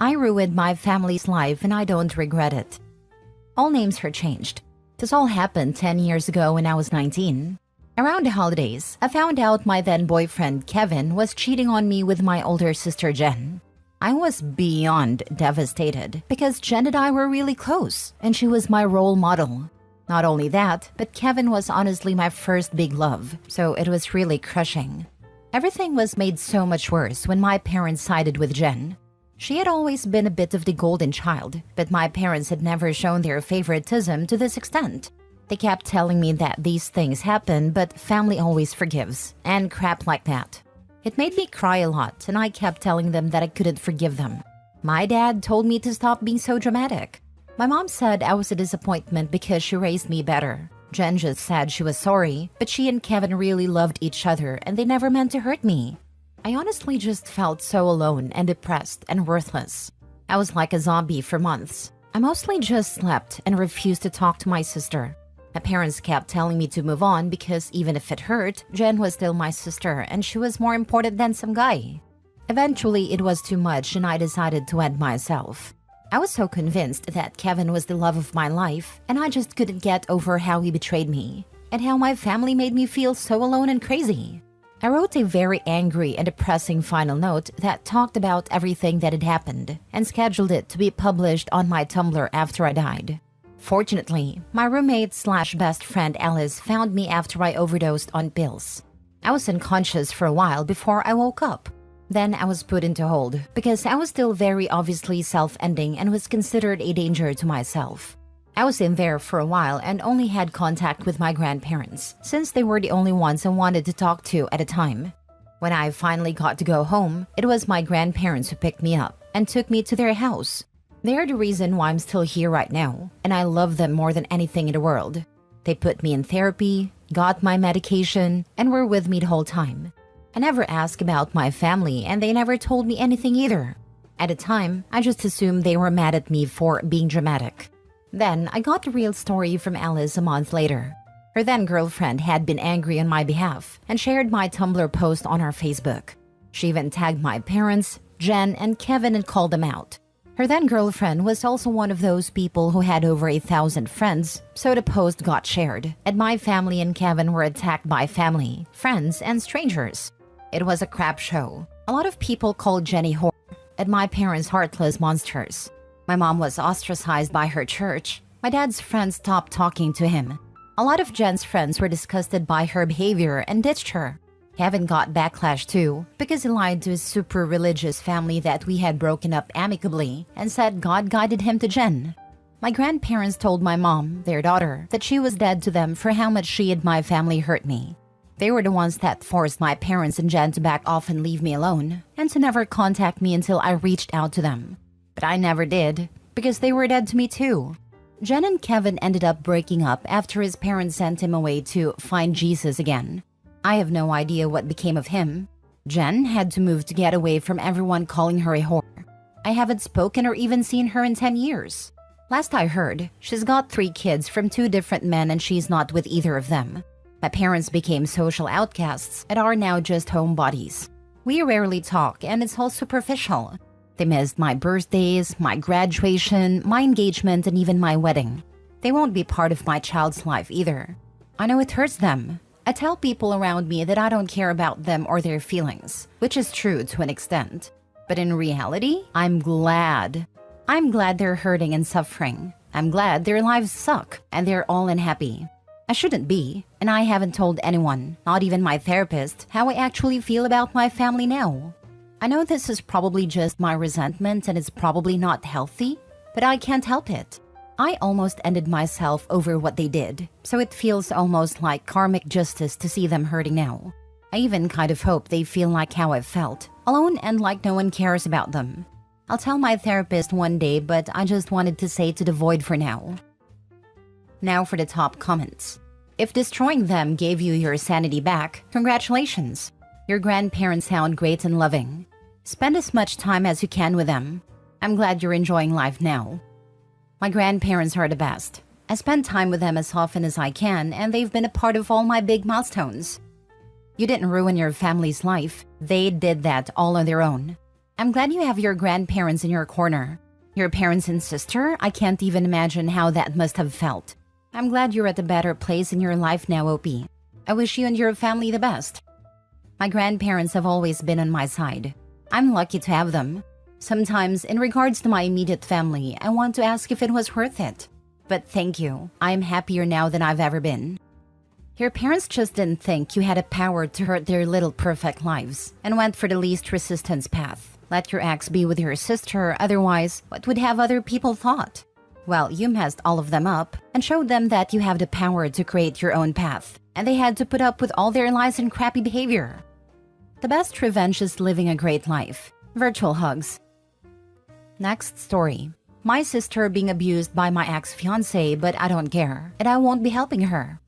I ruined my family's life and I don't regret it. All names are changed. This all happened 10 years ago when I was 19. Around the holidays, I found out my then boyfriend Kevin was cheating on me with my older sister Jen. I was beyond devastated because Jen and I were really close and she was my role model. Not only that, but Kevin was honestly my first big love, so it was really crushing. Everything was made so much worse when my parents sided with Jen. She had always been a bit of the golden child, but my parents had never shown their favoritism to this extent. They kept telling me that these things happen, but family always forgives, and crap like that. It made me cry a lot, and I kept telling them that I couldn't forgive them. My dad told me to stop being so dramatic. My mom said I was a disappointment because she raised me better. Jen just said she was sorry, but she and Kevin really loved each other and they never meant to hurt me. I honestly just felt so alone and depressed and worthless. I was like a zombie for months. I mostly just slept and refused to talk to my sister. My parents kept telling me to move on because even if it hurt, Jen was still my sister and she was more important than some guy. Eventually, it was too much and I decided to end myself. I was so convinced that Kevin was the love of my life and I just couldn't get over how he betrayed me and how my family made me feel so alone and crazy. I wrote a very angry and depressing final note that talked about everything that had happened and scheduled it to be published on my Tumblr after I died. Fortunately, my roommate/best friend Alice found me after I overdosed on pills. I was unconscious for a while before I woke up. Then I was put into hold because I was still very obviously self-ending and was considered a danger to myself. I was in there for a while and only had contact with my grandparents since they were the only ones I wanted to talk to at a time. When I finally got to go home, it was my grandparents who picked me up and took me to their house. They are the reason why I'm still here right now, and I love them more than anything in the world. They put me in therapy, got my medication, and were with me the whole time. I never asked about my family and they never told me anything either. At the time, I just assumed they were mad at me for being dramatic. Then I got the real story from Alice a month later. Her then girlfriend had been angry on my behalf and shared my Tumblr post on her Facebook. She even tagged my parents, Jen, and Kevin and called them out. Her then girlfriend was also one of those people who had over 1,000 friends, so the post got shared, and my family and Kevin were attacked by family, friends, and strangers. It was a crap show. A lot of people called Jenny whore, and my parents heartless monsters. My mom was ostracized by her church. My dad's friends stopped talking to him. A lot of Jen's friends were disgusted by her behavior and ditched her. Kevin got backlash too because he lied to his super religious family that we had broken up amicably and said God guided him to Jen. My grandparents told my mom, their daughter, that she was dead to them for how much she and my family hurt me. They were the ones that forced my parents and Jen to back off and leave me alone and to never contact me until I reached out to them. But I never did because they were dead to me too. Jen and Kevin ended up breaking up after his parents sent him away to find Jesus again. I have no idea what became of him. Jen had to move to get away from everyone calling her a whore. I haven't spoken or even seen her in 10 years. Last I heard, she's got 3 kids from 2 different men and she's not with either of them. My parents became social outcasts and are now just homebodies. We rarely talk and it's all superficial. They missed my birthdays, my graduation, my engagement, and even my wedding. They won't be part of my child's life either. I know it hurts them. I tell people around me that I don't care about them or their feelings, which is true to an extent. But in reality, I'm glad. I'm glad they're hurting and suffering. I'm glad their lives suck and they're all unhappy. I shouldn't be, and I haven't told anyone, not even my therapist, how I actually feel about my family now. I know this is probably just my resentment and it's probably not healthy, but I can't help it. I almost ended myself over what they did, so it feels almost like karmic justice to see them hurting now. I even kind of hope they feel like how I've felt, alone and like no one cares about them. I'll tell my therapist one day, but I just wanted to say to the void for now. Now for the top comments. If destroying them gave you your sanity back, congratulations. Your grandparents sound great and loving. Spend as much time as you can with them. I'm glad you're enjoying life now. My grandparents are the best. I spend time with them as often as I can, and they've been a part of all my big milestones. You didn't ruin your family's life. They did that all on their own. I'm glad you have your grandparents in your corner. Your parents and sister, I can't even imagine how that must have felt. I'm glad you're at a better place in your life now, Opie. I wish you and your family the best. My grandparents have always been on my side. I'm lucky to have them. Sometimes, in regards to my immediate family, I want to ask if it was worth it. But thank you. I am happier now than I've ever been. Your parents just didn't think you had a power to hurt their little perfect lives and went for the least resistance path. Let your ex be with your sister, otherwise, what would have other people thought? Well, you messed all of them up and showed them that you have the power to create your own path, and they had to put up with all their lies and crappy behavior. The best revenge is living a great life. Virtual hugs. Next story. My sister being abused by my ex-fiancé, but I don't care, and I won't be helping her.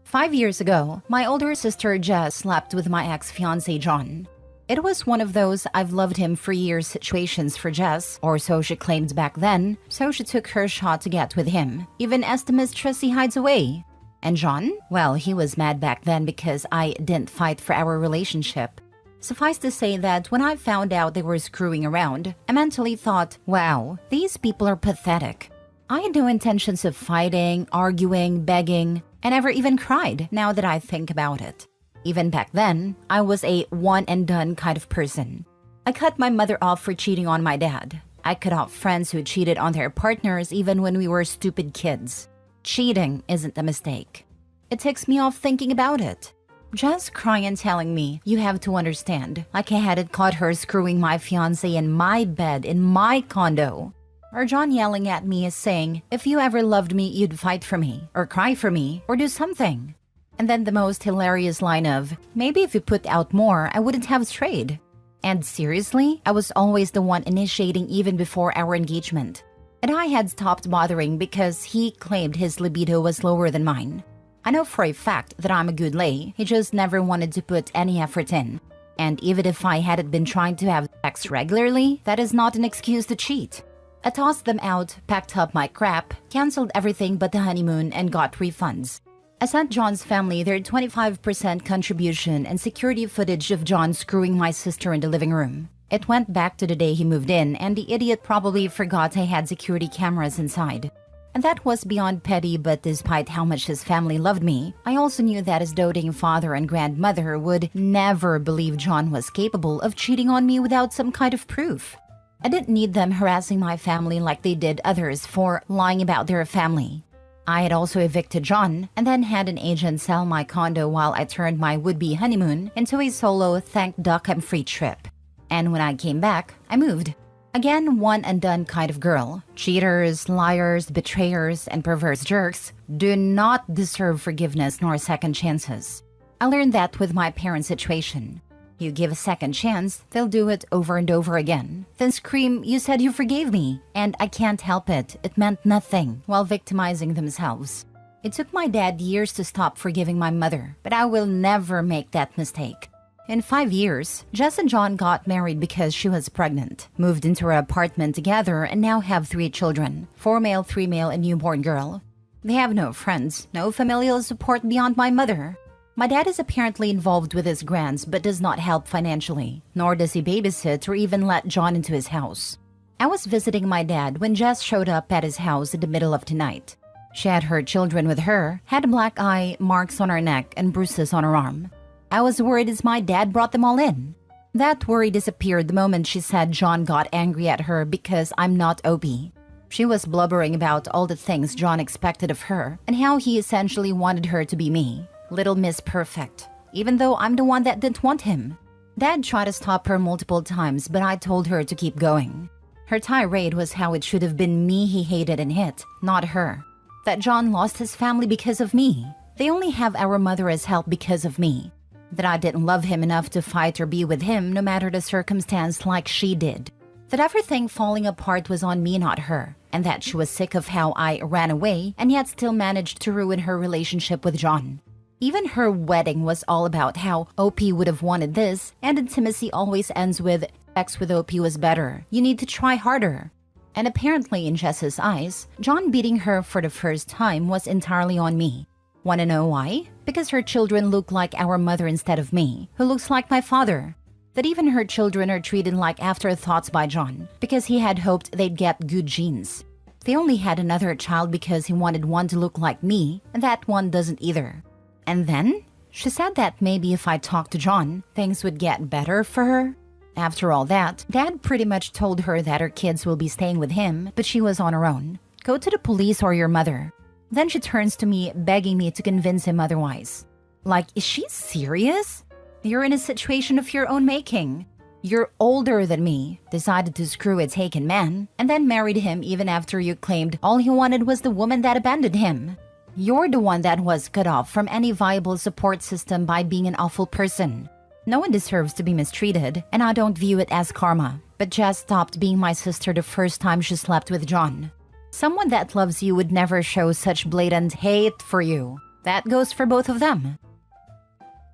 5 years ago, my older sister Jess slept with my ex-fiancé John. It was one of those I've loved him for years situations for Jess, or so she claimed back then, so she took her shot to get with him, even as the mistress he hides away. And John? Well, he was mad back then because I didn't fight for our relationship. Suffice to say that when I found out they were screwing around, I mentally thought, wow, these people are pathetic. I had no intentions of fighting, arguing, begging, and never even cried now that I think about it. Even back then, I was a one-and-done kind of person. I cut my mother off for cheating on my dad. I cut off friends who cheated on their partners even when we were stupid kids. Cheating isn't a mistake. It takes me off thinking about it. Just crying and telling me, you have to understand, like I hadn't caught her screwing my fiancé in my bed in my condo. Or John yelling at me saying, if you ever loved me, you'd fight for me, or cry for me, or do something. And then the most hilarious line of, maybe if you put out more, I wouldn't have strayed. And seriously, I was always the one initiating even before our engagement. And I had stopped bothering because he claimed his libido was lower than mine. I know for a fact that I'm a good lay, he just never wanted to put any effort in. And even if I hadn't been trying to have sex regularly, that is not an excuse to cheat. I tossed them out, packed up my crap, canceled everything but the honeymoon, and got refunds. I sent John's family their 25% contribution and security footage of John screwing my sister in the living room. It went back to the day he moved in, and the idiot probably forgot I had security cameras inside. And that was beyond petty, but despite how much his family loved me, I also knew that his doting father and grandmother would never believe John was capable of cheating on me without some kind of proof. I didn't need them harassing my family like they did others for lying about their family. I had also evicted John and then had an agent sell my condo while I turned my would-be honeymoon into a solo thank duck I'm free trip. And when I came back, I moved. Again, one and done kind of girl. Cheaters, liars, betrayers, and perverse jerks do not deserve forgiveness nor second chances. I learned that with my parents' situation. You give a second chance, they'll do it over and over again. Then scream, you said you forgave me. And I can't help it, it meant nothing, while victimizing themselves. It took my dad years to stop forgiving my mother, but I will never make that mistake. In 5 years, Jess and John got married because she was pregnant, moved into her apartment together, and now have 3 children, 4 male, 3 male, and newborn girl. They have no friends, no familial support beyond my mother. My dad is apparently involved with his grands but does not help financially, nor does he babysit or even let John into his house. I was visiting my dad when Jess showed up at his house in the middle of the night. She had her children with her, had a black eye, marks on her neck, and bruises on her arm. I was worried as my dad brought them all in. That worry disappeared the moment she said John got angry at her because I'm not Opie. She was blubbering about all the things John expected of her and how he essentially wanted her to be me. Little Miss Perfect, even though I'm the one that didn't want him. Dad tried to stop her multiple times, but I told her to keep going. Her tirade was how it should have been me he hated and hit, not her. That John lost his family because of me. They only have our mother as help because of me. That I didn't love him enough to fight or be with him no matter the circumstance like she did. That everything falling apart was on me, not her. And that she was sick of how I ran away and yet still managed to ruin her relationship with John. Even her wedding was all about how OP would have wanted this, and intimacy always ends with, sex with OP was better, you need to try harder. And apparently in Jess's eyes, John beating her for the first time was entirely on me. Wanna know why? Because her children look like our mother instead of me, who looks like my father. That even her children are treated like afterthoughts by John because he had hoped they'd get good genes. They only had another child because he wanted one to look like me, and that one doesn't either. And then, she said that maybe if I talked to John, things would get better for her. After all that, Dad pretty much told her that her kids will be staying with him, but she was on her own. Go to the police or your mother. Then she turns to me, begging me to convince him otherwise. Like, is she serious? You're in a situation of your own making. You're older than me, decided to screw a taken man, and then married him even after you claimed all he wanted was the woman that abandoned him. You're the one that was cut off from any viable support system by being an awful person. No one deserves to be mistreated, and I don't view it as karma, but Jess stopped being my sister the first time she slept with John. Someone that loves you would never show such blatant hate for you. That goes for both of them.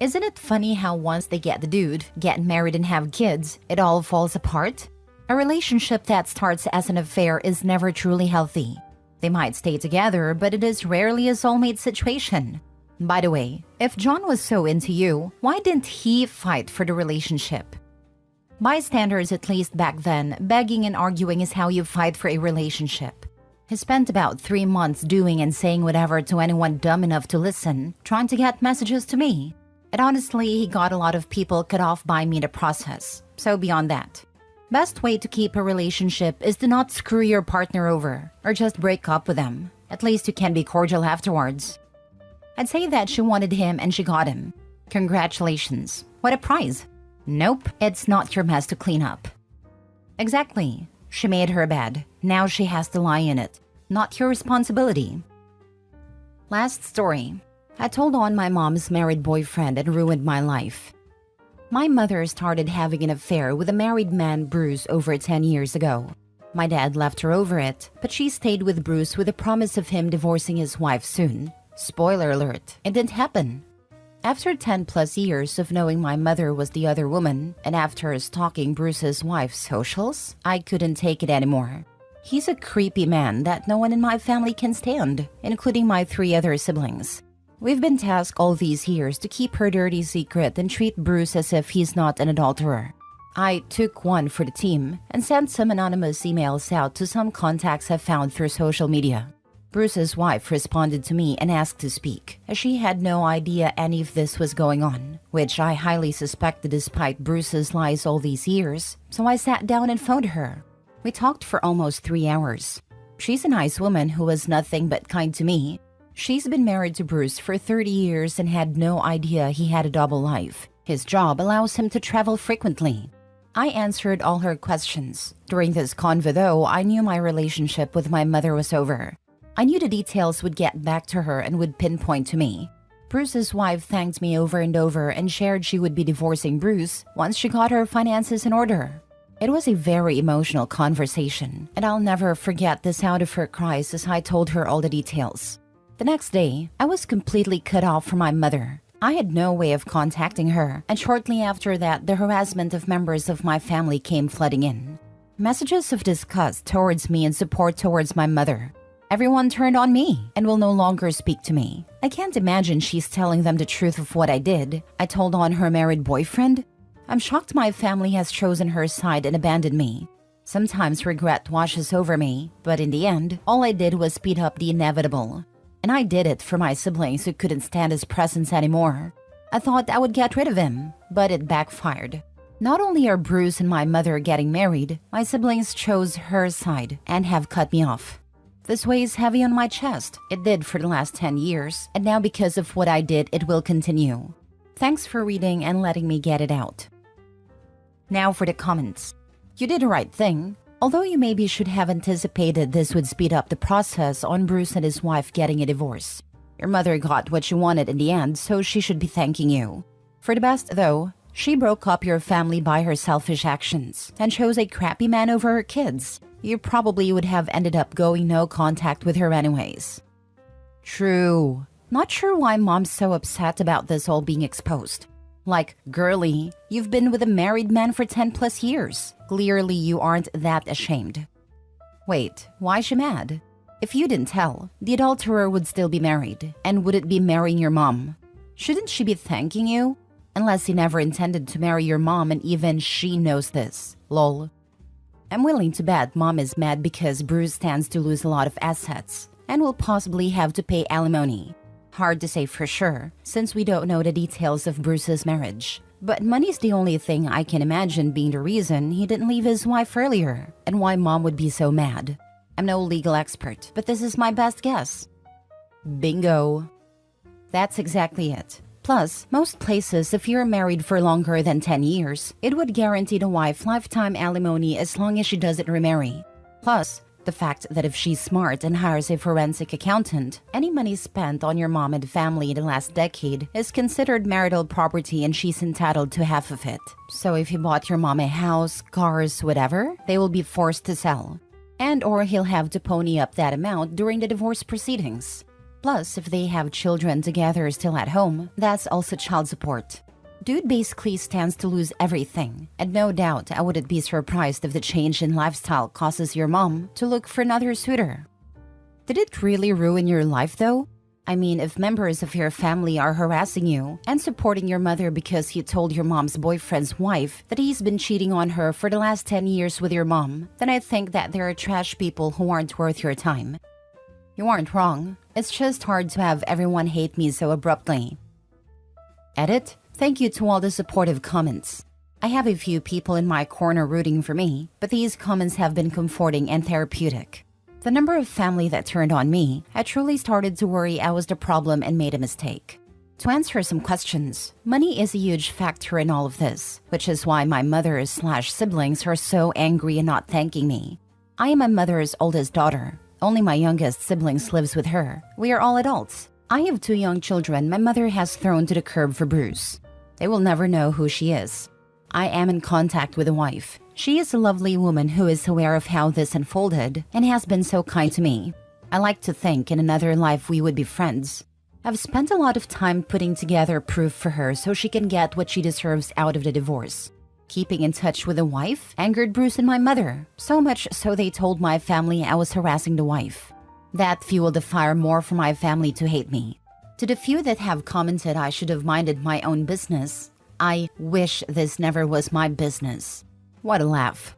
Isn't it funny how once they get the dude, get married and have kids, it all falls apart? A relationship that starts as an affair is never truly healthy. They might stay together, but it is rarely a soulmate situation. By the way, if John was so into you, why didn't he fight for the relationship? Bystanders, at least back then, begging and arguing is how you fight for a relationship. He spent about 3 months doing and saying whatever to anyone dumb enough to listen, trying to get messages to me. And honestly, he got a lot of people cut off by me in the process. So beyond that, best way to keep a relationship is to not screw your partner over or just break up with them. At least you can be cordial afterwards. I'd say that she wanted him and she got him. Congratulations. What a prize. Nope, it's not your mess to clean up. Exactly. She made her bed. Now she has to lie in it. Not your responsibility. Last story. I told on my mom's married boyfriend and ruined my life. My mother started having an affair with a married man, Bruce, over 10 years ago. My dad left her over it, but she stayed with Bruce with the promise of him divorcing his wife soon. Spoiler alert, it didn't happen. After 10 plus years of knowing my mother was the other woman, and after stalking Bruce's wife's socials, I couldn't take it anymore. He's a creepy man that no one in my family can stand, including my 3 other siblings. We've been tasked all these years to keep her dirty secret and treat Bruce as if he's not an adulterer. I took one for the team and sent some anonymous emails out to some contacts I found through social media. Bruce's wife responded to me and asked to speak, as she had no idea any of this was going on, which I highly suspected despite Bruce's lies all these years, so I sat down and phoned her. We talked for almost 3 hours. She's a nice woman who was nothing but kind to me. She's been married to Bruce for 30 years and had no idea he had a double life. His job allows him to travel frequently. I answered all her questions. During this convo though, I knew my relationship with my mother was over. I knew the details would get back to her and would pinpoint to me. Bruce's wife thanked me over and over and shared she would be divorcing Bruce once she got her finances in order. It was a very emotional conversation, and I'll never forget the sound of her cries as I told her all the details. The next day, I was completely cut off from my mother. I had no way of contacting her, and shortly after that, the harassment of members of my family came flooding in. Messages of disgust towards me and support towards my mother. Everyone turned on me and will no longer speak to me. I can't imagine she's telling them the truth of what I did. I told on her married boyfriend. I'm shocked my family has chosen her side and abandoned me. Sometimes regret washes over me, but in the end, all I did was speed up the inevitable. And I did it for my siblings who couldn't stand his presence anymore. I thought I would get rid of him, but it backfired. Not only are Bruce and my mother getting married, my siblings chose her side and have cut me off. This weighs heavy on my chest. It did for the last 10 years, and now because of what I did, it will continue. Thanks for reading and letting me get it out. Now for the comments. You did the right thing. Although you maybe should have anticipated this would speed up the process on Bruce and his wife getting a divorce. Your mother got what she wanted in the end, so she should be thanking you. For the best, though, she broke up your family by her selfish actions and chose a crappy man over her kids. You probably would have ended up going no contact with her anyways. True. Not sure why mom's so upset about this all being exposed. Like, girly, you've been with a married man for 10 plus years. Clearly you aren't that ashamed. Wait, why is she mad? If you didn't tell, the adulterer would still be married, and wouldn't be marrying your mom. Shouldn't she be thanking you? Unless he never intended to marry your mom and even she knows this. Lol. I'm willing to bet mom is mad because Bruce stands to lose a lot of assets and will possibly have to pay alimony. Hard to say for sure, since we don't know the details of Bruce's marriage. But money's the only thing I can imagine being the reason he didn't leave his wife earlier, and why mom would be so mad. I'm no legal expert, but this is my best guess. Bingo. That's exactly it. Plus, most places, if you're married for longer than 10 years, it would guarantee the wife lifetime alimony as long as she doesn't remarry. Plus, the fact that if she's smart and hires a forensic accountant, any money spent on your mom and family in the last decade is considered marital property and she's entitled to half of it. So if he bought your mom a house, cars, whatever, they will be forced to sell. And or he'll have to pony up that amount during the divorce proceedings. Plus, if they have children together still at home, that's also child support. Dude basically stands to lose everything, and no doubt I wouldn't be surprised if the change in lifestyle causes your mom to look for another suitor. Did it really ruin your life though? I mean, if members of your family are harassing you and supporting your mother because you told your mom's boyfriend's wife that he's been cheating on her for the last 10 years with your mom, then I think that there are trash people who aren't worth your time. You aren't wrong. It's just hard to have everyone hate me so abruptly. Edit. Thank you to all the supportive comments. I have a few people in my corner rooting for me, but these comments have been comforting and therapeutic. The number of family that turned on me, I truly started to worry I was the problem and made a mistake. To answer some questions, money is a huge factor in all of this, which is why my mother/siblings are so angry and not thanking me. I am my mother's oldest daughter. Only my youngest siblings lives with her. We are all adults. I have 2 young children my mother has thrown to the curb for Bruce. They will never know who she is. I am in contact with a wife. She is a lovely woman who is aware of how this unfolded and has been so kind to me. I like to think in another life we would be friends. I've spent a lot of time putting together proof for her so she can get what she deserves out of the divorce. Keeping in touch with the wife angered Bruce and my mother, so much so they told my family I was harassing the wife. That fueled the fire more for my family to hate me. To the few that have commented I should have minded my own business, I wish this never was my business. What a laugh.